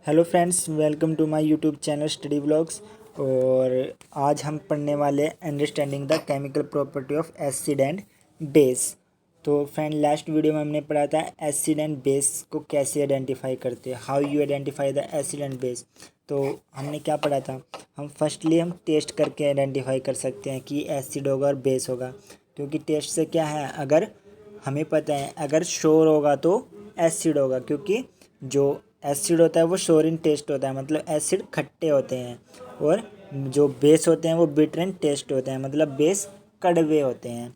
Hello friends, welcome to my YouTube channel study vlogs. और आज हम पढ़ने वाले understanding the chemical property of acid and base. तो फ्रेंड, लास्ट वीडियो में हमने पढ़ा था एसिड एंड बेस को कैसे आइडेंटिफाई करते हैं, how you identify the acid and base. तो हमने क्या पढ़ा था, हम टेस्ट करके आइडेंटिफाई कर सकते हैं कि एसिड होगा और बेस होगा। क्योंकि टेस्ट से क्या है, अगर हमें पता है अगर श्योर होगा तो एसिड होगा, क्योंकि जो एसिड होता है वो श्योर इन टेस्ट होता है, मतलब एसिड खट्टे होते हैं, और जो बेस होते हैं वो बिटर इन टेस्ट होते हैं, मतलब बेस कड़वे होते हैं।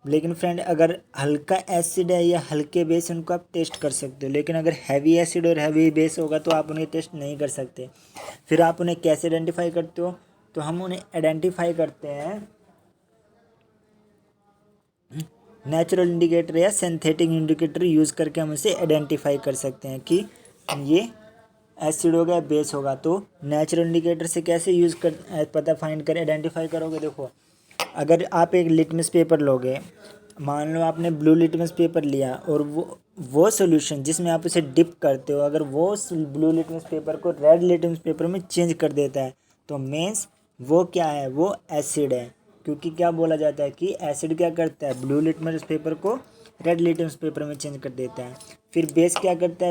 लेकिन फ्रेंड, अगर हल्का एसिड है या हल्के बेस, उनको आप टेस्ट कर सकते हो, लेकिन अगर हैवी एसिड और हैवी बेस होगा तो आप उन्हें टेस्ट नहीं कर सकते। फिर आप उन्हें कैसे आइडेंटिफाई करते हो, तो हम उन्हें आइडेंटिफाई करते हैं नेचुरल इंडिकेटर या सिंथेटिक इंडिकेटर यूज़ करके हम उसे आइडेंटिफाई कर सकते हैं कि ये एसिड होगा बेस होगा। तो नेचुरल इंडिकेटर से कैसे यूज़ कर पता फाइंड कर आइडेंटिफाई करोगे। देखो, अगर आप एक लिटमस पेपर लोगे, मान लो आपने ब्लू लिटमस पेपर लिया, और वो सोल्यूशन जिसमें आप उसे डिप करते हो, अगर वो ब्लू लिटमस पेपर को रेड लिटमस पेपर में चेंज कर देता है, तो मीन्स वो क्या है, वो एसिड है। क्योंकि क्या बोला जाता है कि एसिड क्या करता है, ब्लू लिटमस पेपर को रेड लिटमस पेपर में चेंज कर देता है। फिर बेस क्या करता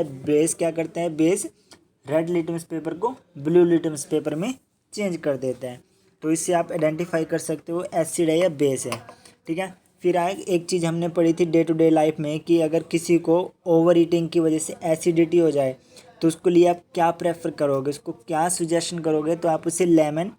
है, बेस रेड लिटमस पेपर को ब्लू लिटमस पेपर में चेंज कर देता है। तो इससे आप आइडेंटिफाई कर सकते हो एसिड है या बेस है। ठीक है। फिर आए एक चीज़ हमने पढ़ी थी डे टू डे लाइफ में, कि अगर किसी को ओवर ईटिंग की वजह से एसिडिटी हो जाए तो उसके लिए आप क्या प्रेफर करोगे, उसको क्या सजेशन करोगे। तो आप उसे लेमन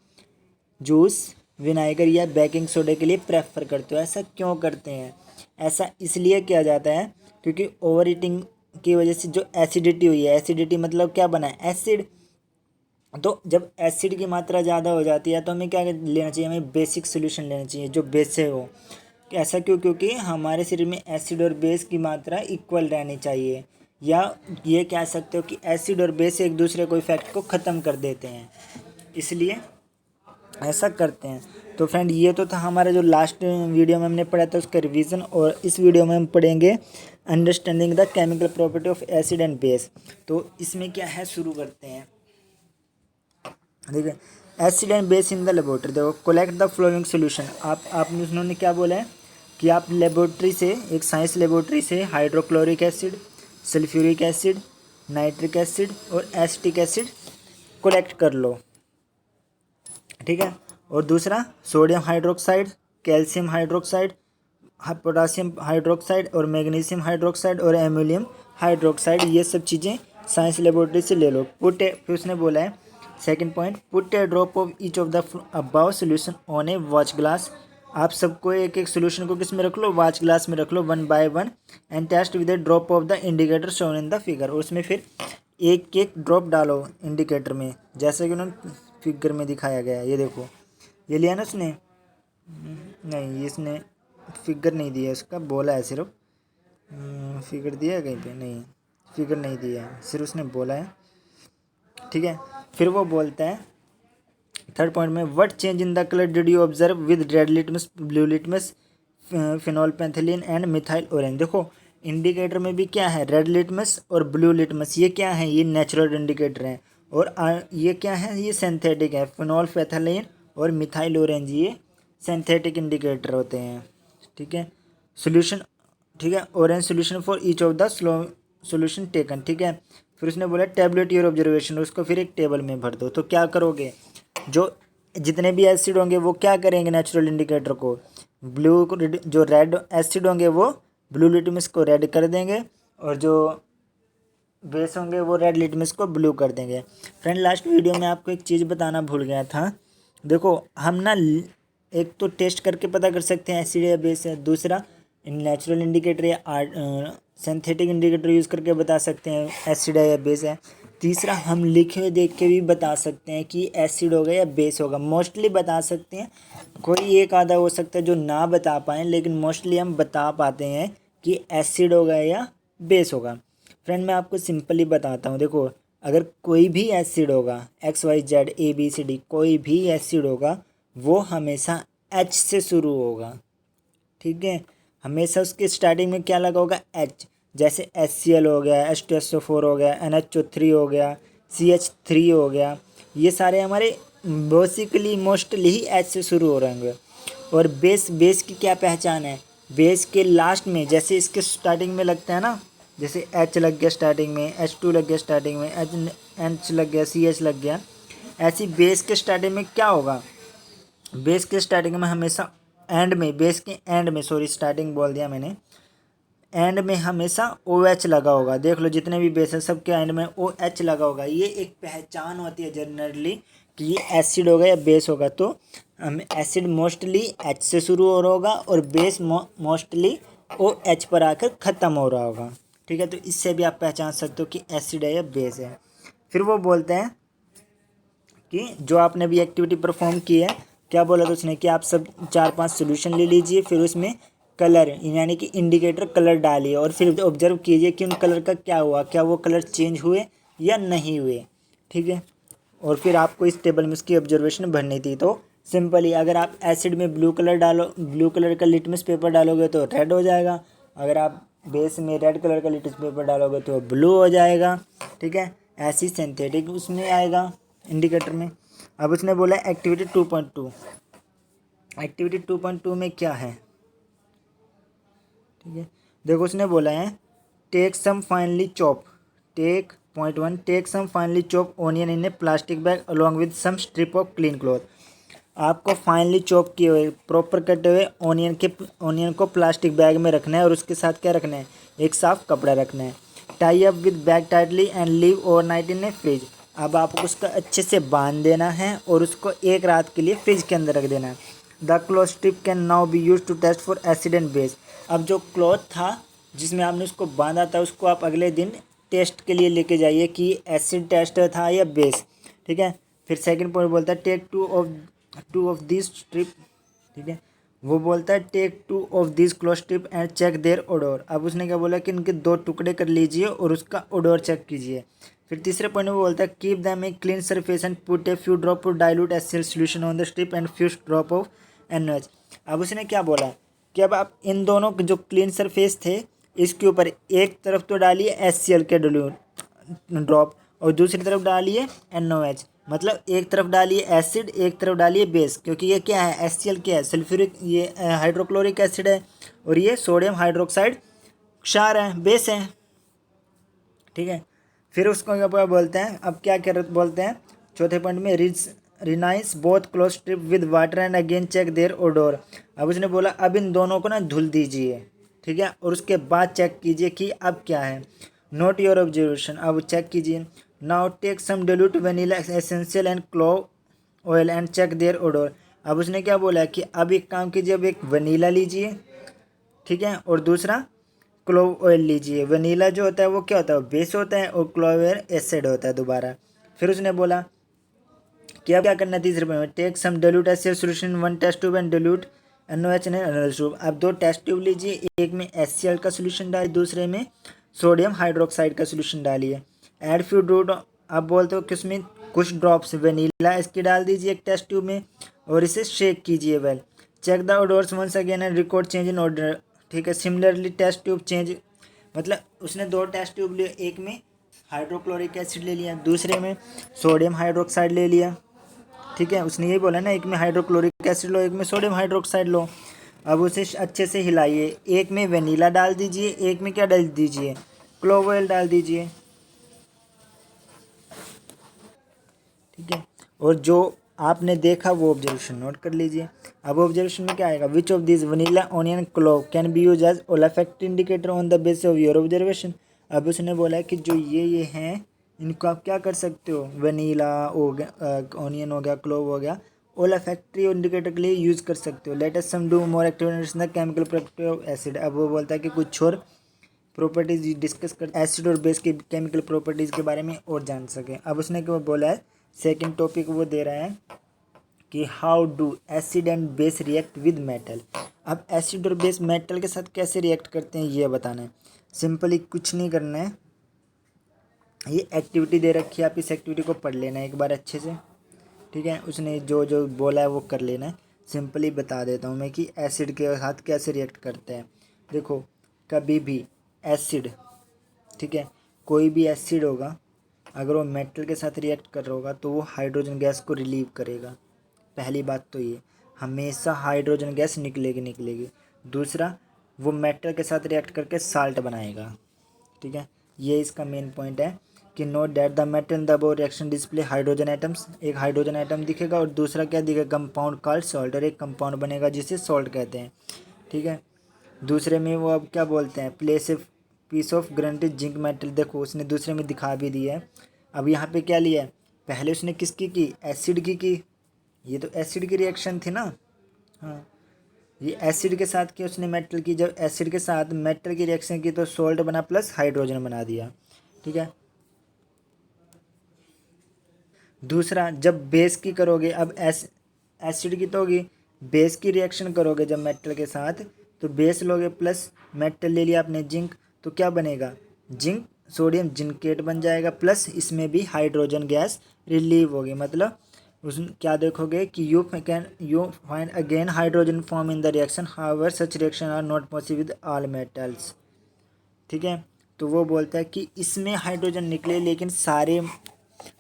जूस, विनेगर या बेकिंग सोडा के लिए प्रेफर करते हो। ऐसा क्यों करते हैं, ऐसा इसलिए किया जाता है क्योंकि ओवर ईटिंग की वजह से जो एसिडिटी हुई है, एसिडिटी मतलब क्या बना है, एसिड। तो जब एसिड की मात्रा ज़्यादा हो जाती है तो हमें क्या लेना चाहिए, हमें बेसिक सोल्यूशन लेना चाहिए जो बेस से हो। ऐसा क्यों, क्योंकि हमारे शरीर में एसिड और बेस की मात्रा इक्वल रहनी चाहिए, या ये कह सकते हो कि एसिड और बेस एक दूसरे को इफेक्ट को ख़त्म कर देते हैं, इसलिए ऐसा करते हैं। तो फ्रेंड, ये तो था हमारा जो लास्ट वीडियो में हमने पढ़ा था उसका रिवीजन, और इस वीडियो में हम पढ़ेंगे understanding the chemical property of acid and base. तो इसमें क्या है, शुरू करते हैं। देखिए, acid and base in the laboratory. देखो, कलेक्ट द फ्लोइंग सोल्यूशन। आपने उन्होंने क्या बोला है कि आप लेबोरेटरी से, एक साइंस लेबोरेटरी से hydrochloric acid, sulphuric acid, nitric acid और एसिटिक एसिड कलेक्ट कर लो। ठीक है। और दूसरा sodium hydroxide, calcium hydroxide, potassium hydroxide और मैग्नीशियम हाइड्रोक्साइड और एल्युमिनियम हाइड्रोक्साइड, ये सब चीज़ें साइंस लेबोरेटरी से ले लो। फिर उसने बोला है second point, put A drop of each of the above solution on A watch glass. आप सबको एक एक सोल्यूशन को किस में रख लो, वॉच ग्लास में रख लो, one by one, and test with a drop of the indicator shown in the figure. और उसमें फिर एक एक ड्रॉप डालो इंडिकेटर में, जैसे कि उन्होंने फिगर में दिखाया गया है। ये देखो, ये लिया ना उसने, नहीं इसने फिगर नहीं दिया, उसका बोला है सिर्फ। फिगर दिया है कहीं पे, नहीं फिगर नहीं दिया है, सिर्फ उसने बोला है। ठीक है। फिर वो बोलता है थर्ड पॉइंट में, what change in the colour did you observe with red litmus, blue litmus, phenolphthalein and methyl orange. देखो, इंडिकेटर में भी क्या है, रेड लिटमस और ब्लू लिटमस, ये क्या है, ये नेचुरल इंडिकेटर हैं। और ये क्या है, ये सिंथेटिक है, फिनॉल पेंथिलीन और मिथाइल ऑरेंज, ये सिंथेटिक इंडिकेटर होते हैं। ठीक है। सोल्यूशन, ठीक है, orange solution for each of the solution taken. ठीक है। फिर उसने बोला टेबलेट योर ऑब्जर्वेशन, उसको फिर एक टेबल में भर दो। तो क्या करोगे, जो जितने भी एसिड होंगे वो क्या करेंगे, नेचुरल इंडिकेटर को ब्लू को, जो रेड एसिड होंगे वो ब्लू लिटमस को रेड कर देंगे, और जो बेस होंगे वो रेड लिटमस को ब्लू कर देंगे। फ्रेंड, लास्ट वीडियो में आपको एक चीज़ बताना भूल गया था। देखो, हम ना एक तो टेस्ट करके पता कर सकते हैं एसिड या बेस है, दूसरा नेचुरल इंडिकेटर या सिंथेटिक इंडिकेटर यूज़ करके बता सकते हैं एसिड है या बेस है। तीसरा, हम लिखे हुए देख के भी बता सकते हैं कि एसिड होगा या बेस होगा, मोस्टली बता सकते हैं। कोई एक आधा हो सकता है जो ना बता पाएँ, लेकिन मोस्टली हम बता पाते हैं कि एसिड होगा या बेस होगा। फ्रेंड, मैं आपको सिंपली बताता हूँ। देखो, अगर कोई भी एसिड होगा, XYZ ABCD, कोई भी एसिड होगा, वो हमेशा H से शुरू होगा। ठीक है। हमेशा उसके स्टार्टिंग में क्या लगा होगा, H। जैसे HCl हो गया, H2SO4 हो गया, NHO3 हो गया, CH3 हो गया, ये सारे हमारे बेसिकली मोस्टली ही H से शुरू हो रहे होंगे। और बेस की क्या पहचान है, बेस के लास्ट में जैसे इसके स्टार्टिंग में लगता है ना, जैसे H लग गया स्टार्टिंग में, H2 लग गया स्टार्टिंग में, H लग गया, CH लग गया, ऐसी बेस के स्टार्टिंग में क्या होगा, बेस के स्टार्टिंग में हमेशा एंड में, बेस के एंड में, सॉरी स्टार्टिंग बोल दिया मैंने, एंड में हमेशा OH लगा होगा। देख लो जितने भी बेस हैं सबके एंड में OH लगा होगा। ये एक पहचान होती है जनरली कि ये एसिड होगा या बेस होगा। तो हमें एसिड मोस्टली H से शुरू हो रहा होगा और बेस मोस्टली OH पर आकर ख़त्म हो रहा होगा। ठीक है, तो इससे भी आप पहचान सकते हो कि एसिड है या बेस है। फिर वो बोलते हैं कि जो आपने भी एक्टिविटी परफॉर्म की है, क्या बोला था उसने कि आप सब 4-5 सोल्यूशन ले लीजिए, फिर उसमें कलर यानी कि इंडिकेटर कलर डालिए और फिर ऑब्जर्व कीजिए कि उन कलर का क्या हुआ, क्या वो कलर चेंज हुए या नहीं हुए। ठीक है, और फिर आपको इस टेबल में उसकी ऑब्जर्वेशन भरनी थी। तो सिंपली अगर आप एसिड में ब्लू कलर डालो, ब्लू कलर का लिटमस पेपर डालोगे तो रेड हो जाएगा, अगर आप बेस में रेड कलर का लिटमस पेपर डालोगे तो ब्लू हो जाएगा। ठीक है, ऐसी सिंथेटिक उसमें आएगा इंडिकेटर में। अब उसने बोला एक्टिविटी 2.2, एक्टिविटी 2.2 में क्या है, ठीक है, देखो उसने बोला है take some finely chop, take .1 take some finely chop onion in a plastic bag along with some strip of clean cloth. आपको फाइनली चॉप किए हुए प्रॉपर कटे हुए ऑनियन को प्लास्टिक बैग में रखना है और उसके साथ क्या रखना है, एक साफ कपड़ा रखना है। Tie up with bag tightly and leave overnight in A fridge. अब आपको उसका अच्छे से बांध देना है और उसको एक रात के लिए फ्रिज के अंदर रख देना है। The cloth strip can now be use to test for acid and base. अब जो क्लॉथ था जिसमें आपने उसको बांधा था उसको आप अगले दिन टेस्ट के लिए लेके जाइए कि एसिड टेस्ट था या बेस। ठीक है, फिर सेकंड पॉइंट बोलता है take two of this strip. ठीक है, वो बोलता है take 2 of this cloth strip and check their odour. अब उसने क्या बोला कि इनके 2 टुकड़े कर लीजिए और उसका ओडोर चेक कीजिए। फिर तीसरे पॉइंट में बोलता है keep them a clean surface and put a few drop of dilute acid solution on the strip and few drop of NaOH। अब उसने क्या बोला कि अब आप इन दोनों जो क्लीन सरफेस थे इसके ऊपर एक तरफ तो डालिए HCl के ड्रॉप और दूसरी तरफ डालिए NaOH। मतलब एक तरफ डालिए एसिड, एक तरफ डालिए बेस, क्योंकि ये क्या है, HCl क्या है, सल्फ्यूरिक, ये हाइड्रोक्लोरिक एसिड है और ये सोडियम हाइड्रोक्साइड क्षार है, बेस है। ठीक है, फिर उसको क्या बोलते हैं, अब क्या कर बोलते हैं चौथे पॉइंट में rinse both close strip with water and again check their odour. अब उसने बोला अब इन दोनों को ना धुल दीजिए। ठीक है, और उसके बाद चेक कीजिए कि अब क्या है। नोट योर ऑब्जर्वेशन, अब चेक कीजिए। Now take some dilute vanilla essential and clove oil and check their odour. अब उसने क्या बोला कि अब एक काम कीजिए, अब एक वनीला लीजिए, ठीक है, और दूसरा क्लोव ऑयल लीजिए। वनीला जो होता है वो क्या होता है, बेस होता है, और क्लोव ऑयल एसिड होता है दोबारा। फिर उसने बोला कि अब क्या करना है तीसरे में, take some dilute acid solution 1 test tube and dilute NaOH in another tube. अब 2 टेस्ट ट्यूब लीजिए, एक में HCl का सोल्यूशन डालिए, दूसरे में सोडियम हाइड्रोक्साइड का सोल्यूशन डालिए। एड फ्यू ड्रॉप, अब बोलते हो कि उसमें कुछ ड्रॉप्स वनीला इसकी डाल दीजिए एक टेस्ट ट्यूब में और इसे शेक कीजिए well. Check the odours once again and record change in order. ठीक है, सिमिलरली टेस्ट ट्यूब चेंज, मतलब उसने 2 टेस्ट ट्यूब लिए, एक में हाइड्रोक्लोरिक एसिड ले लिया, दूसरे में सोडियम हाइड्रोक्साइड ले लिया। ठीक है, उसने यही बोला ना, एक में हाइड्रोक्लोरिक एसिड लो, एक में सोडियम हाइड्रोक्साइड लो। अब उसे अच्छे से हिलाइए, एक में वनीला डाल दीजिए, एक में क्या डाल दीजिए, क्लोव ऑयल डाल दीजिए। ठीक है, और जो आपने देखा वो ऑब्जर्वेशन नोट कर लीजिए। अब ऑब्जर्वेशन में क्या आएगा, which of this vanilla onion clove can be use as olfactory indicator on the base of your observation. अब उसने बोला है कि जो ये हैं इनको आप क्या कर सकते हो, वनीला हो गया, ऑनियन हो गया, क्लोव हो गया, ओलाफैक्ट्री इंडिकेटर के लिए यूज़ कर सकते हो। Let us some do more activities the chemical property of acid. अब वो बोलता है कि कुछ और प्रॉपर्टीज डिस्कस कर एसिड और बेस के केमिकल प्रॉपर्टीज़ के बारे में और जान सकें। अब उसने क्या बोला है, सेकंड टॉपिक वो दे रहा है कि how do acid and base react with metal. अब एसिड और बेस मेटल के साथ कैसे रिएक्ट करते हैं ये बताना है। सिंपली कुछ नहीं करना है, ये एक्टिविटी दे रखी है, आप इस एक्टिविटी को पढ़ लेना है एक बार अच्छे से। ठीक है, उसने जो जो बोला है वो कर लेना है। सिंपली बता देता हूँ मैं कि एसिड के साथ कैसे रिएक्ट करते हैं। देखो, कभी भी एसिड, ठीक है, कोई भी एसिड होगा, अगर वो मेटल के साथ रिएक्ट कर रहा होगा तो वो हाइड्रोजन गैस को रिलीव करेगा। पहली बात तो ये हमेशा हाइड्रोजन गैस निकलेगी। दूसरा वो मेटल के साथ रिएक्ट करके साल्ट बनाएगा। ठीक है, ये इसका मेन पॉइंट है कि note that the metal in the above reaction display hydrogen atoms, एक हाइड्रोजन एटम दिखेगा और दूसरा क्या दिखेगा, कंपाउंड कॉल्ड सॉल्ट, और एक कंपाउंड बनेगा जिसे सॉल्ट कहते हैं। ठीक है, दूसरे में वो अब क्या बोलते हैं, place a piece of granite zinc metal, देखो उसने दूसरे में दिखा भी दिया है। अब यहाँ पे क्या लिया है, पहले उसने किसकी की, एसिड की, ये तो एसिड की रिएक्शन थी ना। हाँ, ये एसिड के साथ की उसने मेटल की, जब एसिड के साथ मेटल की रिएक्शन की तो सॉल्ट बना प्लस हाइड्रोजन बना दिया। ठीक है, दूसरा जब बेस की करोगे, अब एसिड की तो होगी, बेस की रिएक्शन करोगे जब मेटल के साथ तो बेस लोगे प्लस मेटल ले लिया आपने जिंक, तो क्या बनेगा, जिंक सोडियम जिंकेट बन जाएगा, प्लस इसमें भी हाइड्रोजन गैस रिलीव होगी। मतलब उस क्या देखोगे कि you find again hydrogen form in the reaction, however such reaction are not possible with all metals. ठीक है, तो वो बोलता है कि इसमें हाइड्रोजन निकले लेकिन सारे,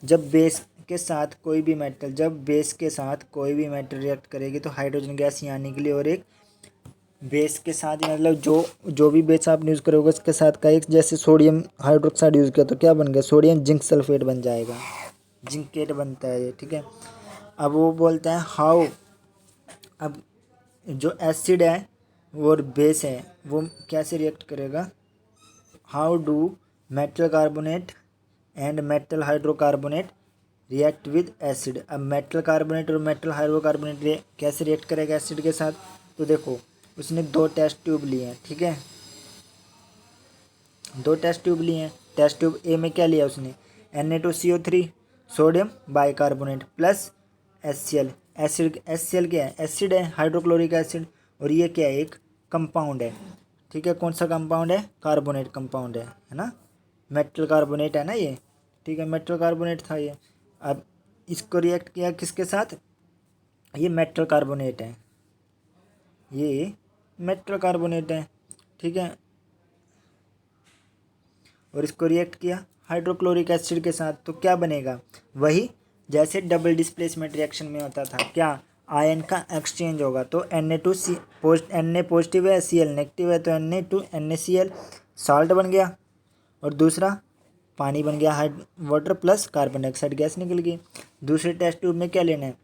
जब बेस के साथ कोई भी मेटल, जब बेस के साथ कोई भी मेटल रिएक्ट करेगी तो हाइड्रोजन गैस यहाँ निकली, और एक बेस के साथ मतलब जो जो भी बेस आप यूज़ करोगे उसके साथ का एक, जैसे सोडियम हाइड्रोक्साइड यूज़ किया तो क्या बन गया, सोडियम जिंक सल्फेट बन जाएगा, जिंकेट बनता है ये। ठीक है, अब वो बोलते हैं हाउ, अब जो एसिड है और बेस है वो कैसे रिएक्ट करेगा, how do metal carbonate and metal hydrocarbonate react with acid. अब मेटल कार्बोनेट और मेटल हाइड्रोकार्बोनेट कैसे रिएक्ट करेगा एसिड के साथ, तो देखो उसने दो टेस्ट ट्यूब लिए हैं। ठीक है, दो टेस्ट ट्यूब लिए हैं। टेस्ट ट्यूब ए में क्या लिया उसने, Na2CO3 sodium bicarbonate plus HCl, acid, HCl क्या है, एसिड है, हाइड्रोक्लोरिक एसिड, और ये क्या है, एक कंपाउंड है। ठीक है, कौन सा कंपाउंड है, कार्बोनेट कंपाउंड है ना, मेटल कार्बोनेट है ना ये। ठीक है, मेटल कार्बोनेट था ये। अब इसको रिएक्ट किया किसके साथ, ये मेटल कार्बोनेट है, ये मेटल कार्बोनेट है। ठीक है, और इसको रिएक्ट किया हाइड्रोक्लोरिक एसिड के साथ तो क्या बनेगा, वही जैसे डबल डिस्प्लेसमेंट रिएक्शन में होता था, क्या आयन का एक्सचेंज होगा, तो Na पॉजिटिव है, Cl नेगेटिव है, तो Na2NaCl साल्ट बन गया, और दूसरा पानी बन गया, water plus carbon dioxide gas निकल गई। दूसरे टेस्ट ट्यूब में क्या लेना है,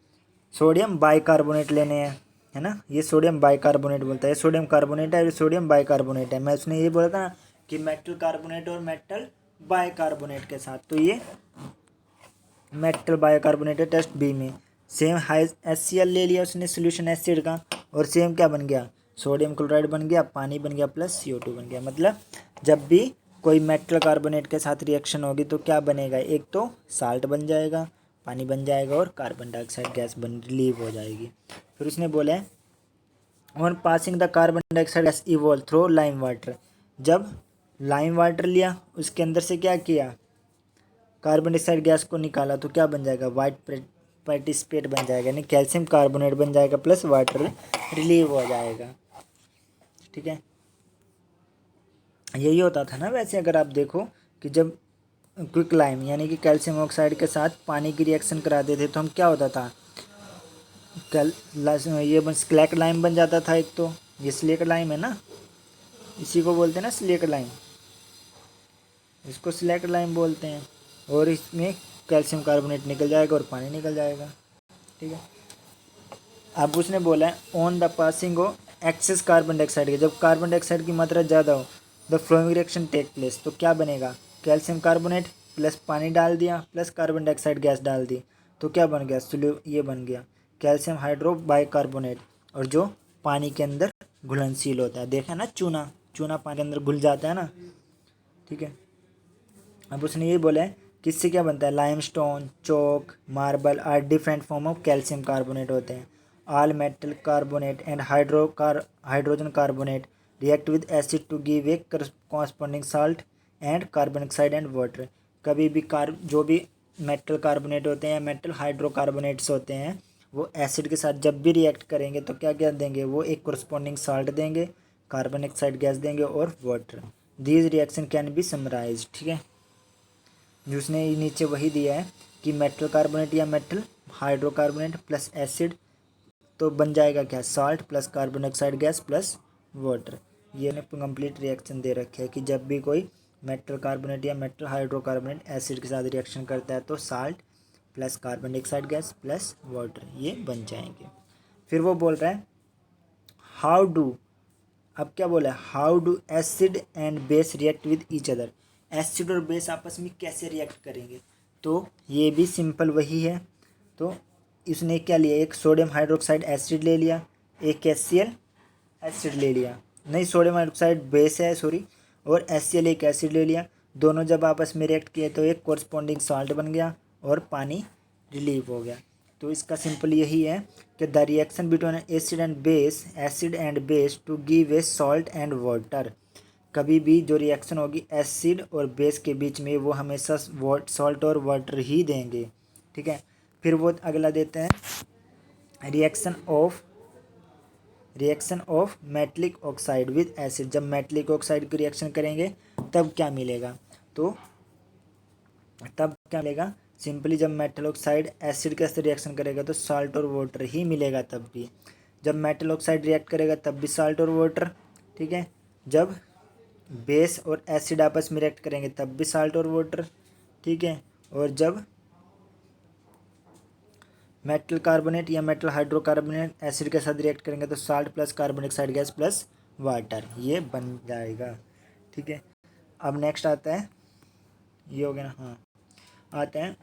सोडियम बाइकार्बोनेट लेने हैं, है ना, ये सोडियम बाइकार्बोनेट बोलता है, सोडियम कार्बोनेट है, ये सोडियम बाइकार्बोनेट है। मैं उसने ये बोला था ना कि मेटल कार्बोनेट और मेटल बाइकार्बोनेट के साथ, तो ये मेटल बाइकार्बोनेट है टेस्ट बी में। सेम हाई HCl ले लिया उसने सोल्यूशन एसिड का, और सेम क्या बन गया, सोडियम क्लोराइड बन गया, पानी बन गया प्लस CO2 बन गया। मतलब जब भी कोई मेटल कार्बोनेट के साथ रिएक्शन होगी तो क्या बनेगा, एक तो साल्ट बन जाएगा, पानी बन जाएगा, और कार्बन डाइऑक्साइड गैस बन रिलीव हो जाएगी। फिर उसने बोला है on passing the carbon dioxide gas evolve through lime water, जब लाइम वाटर लिया उसके अंदर से क्या किया, कार्बन डाइऑक्साइड गैस को निकाला तो क्या बन जाएगा, वाइट पार्टिसिपेट बन जाएगा, यानी कैल्शियम कार्बोनेट बन जाएगा प्लस वाटर रिलीव हो जाएगा। ठीक है, यही होता था ना वैसे, अगर आप देखो कि जब क्विक लाइम यानी कि कैल्शियम ऑक्साइड के साथ पानी की रिएक्शन कराते थे तो हम क्या होता था, ये स्लेक लाइम बन जाता था एक, तो ये स्लेक लाइम है ना, इसी को बोलते हैं ना स्लेक लाइम, इसको स्लेक लाइम बोलते हैं, और इसमें कैल्शियम कार्बोनेट निकल जाएगा और पानी निकल जाएगा। ठीक है, अब उसने बोला है on the passing of excess carbon dioxide के, जब कार्बन डाइऑक्साइड की मात्रा ज़्यादा हो the following reaction take place, तो क्या बनेगा, कैल्शियम कार्बोनेट प्लस पानी डाल दिया प्लस कार्बन डाइऑक्साइड गैस डाल दी, तो क्या बन गया, ये बन गया कैल्शियम हाइड्रो बाइकार्बोनेट, और जो पानी के अंदर घुलनशील होता है, देखा ना चूना, चूना पानी के अंदर घुल जाता है ना। ठीक है, अब उसने ये बोला है किससे क्या बनता है, limestone, chalk, marble are different form of calcium carbonate होते हैं। All metal carbonate and hydrogen carbonate react with acid to give a corresponding salt and carbon dioxide and water. कभी भी जो भी मेटल कार्बोनेट होते हैं, मेटल हाइड्रोकार्बोनेट्स होते हैं, वो एसिड के साथ जब भी रिएक्ट करेंगे तो क्या क्या देंगे, वो एक कॉरस्पॉन्डिंग साल्ट देंगे, कार्बन डाइऑक्साइड गैस देंगे और water. These reaction can be summarise. ठीक है, जिसने नीचे वही दिया है कि मेटल कार्बोनेट या मेटल हाइड्रोकार्बोनेट प्लस एसिड तो बन जाएगा क्या, salt plus carbon dioxide gas plus water. ये ने कंप्लीट रिएक्शन दे रखे है कि जब भी कोई मेटल कार्बोनेट या मेटल हाइड्रोकार्बोनेट एसिड के साथ रिएक्शन करता है तो salt plus carbon dioxide gas plus water ये बन जाएंगे। फिर वो बोल रहा है हाउ डू, अब क्या बोला है, how do acid and base react with each other, acid और बेस आपस में कैसे रिएक्ट करेंगे। तो ये भी सिंपल वही है। तो इसने क्या लिया, एक सोडियम हाइड्रोक्साइड एसिड ले लिया, एक HCl एसिड ले लिया, नहीं सोडियम हाइड्रोक्साइड बेस है सॉरी, और HCl एक एसिड ले लिया। दोनों जब आपस में रिएक्ट किए तो एक कोरस्पॉन्डिंग सॉल्ट बन गया और पानी रिलीव हो गया। तो इसका सिंपल यही है कि the reaction between acid and base to give a salt and water, कभी भी जो रिएक्शन होगी एसिड और बेस के बीच में वो हमेशा सॉल्ट और वाटर ही देंगे। ठीक है, फिर वो अगला देते हैं reaction of metallic oxide with acid, जब मेटलिक ऑक्साइड की रिएक्शन करेंगे तब क्या मिलेगा, तो तब क्या मिलेगा, सिंपली जब मेटल ऑक्साइड एसिड के साथ रिएक्शन करेगा तो साल्ट और वाटर ही मिलेगा। तब भी जब मेटल ऑक्साइड रिएक्ट करेगा तब भी साल्ट और वाटर। ठीक है, जब बेस और एसिड आपस में रिएक्ट करेंगे तब भी साल्ट और वाटर। ठीक है, और जब मेटल कार्बोनेट या मेटल हाइड्रोकार्बोनेट एसिड के साथ रिएक्ट करेंगे तो salt plus carbon dioxide gas plus water ये बन जाएगा। ठीक है, अब नेक्स्ट आता है, ये हो गया ना, हाँ आता है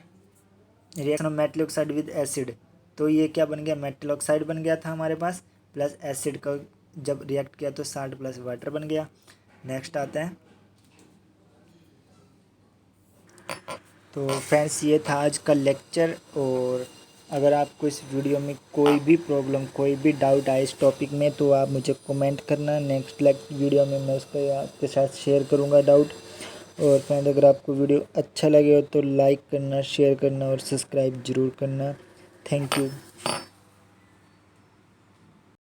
reaction of metal oxide with acid. तो ये क्या बन गया, मेटल ऑक्साइड बन गया था हमारे पास, प्लस एसिड का जब रिएक्ट किया तो साल्ट प्लस वाटर बन गया। नेक्स्ट आता है, तो फ्रेंड्स ये था आज का लेक्चर। और अगर आपको इस वीडियो में कोई भी प्रॉब्लम कोई भी डाउट आए इस टॉपिक में तो आप मुझे कमेंट करना, नेक्स्ट वीडियो में मैं उसको आपके साथ शेयर करूँगा डाउट। और फ्रेंड अगर आपको वीडियो अच्छा लगे हो तो लाइक करना, शेयर करना और सब्सक्राइब ज़रूर करना। Thank you.